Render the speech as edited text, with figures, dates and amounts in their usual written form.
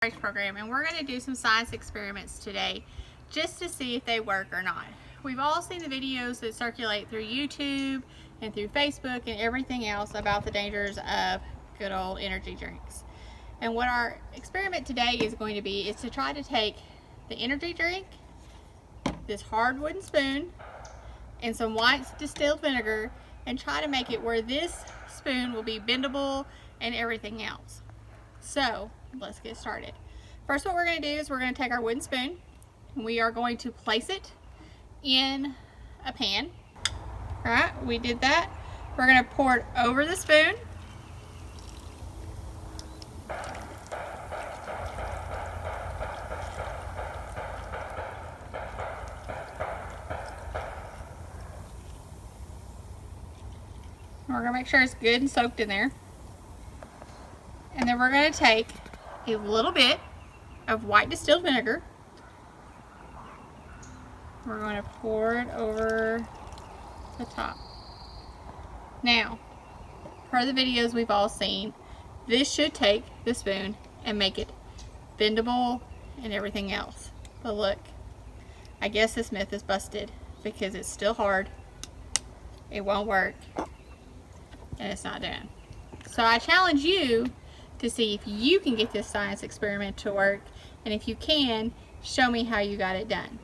program, and we're going to do some science experiments today just to see if they work or not. We've all seen the videos that circulate through YouTube and through Facebook and everything else about the dangers of good old energy drinks. And what our experiment today is going to be is to try to take the energy drink, this hard wooden spoon, and some white distilled vinegar and try to make it where this spoon will be bendable and everything else. So let's get started. First, what we're going to do is we're going to take our wooden spoon and we are going to place it in a pan. All right, we did that. We're going to pour it over the spoon. We're going to make sure it's good and soaked in there. And then we're going to take a little bit of white distilled vinegar. We're going to pour it over the top. Now, per the videos we've all seen, this should take the spoon and make it bendable and everything else. But look, I guess this myth is busted because it's still hard, it won't work, and it's not done. So I challenge you to see if you can get this science experiment to work, and if you can, show me how you got it done.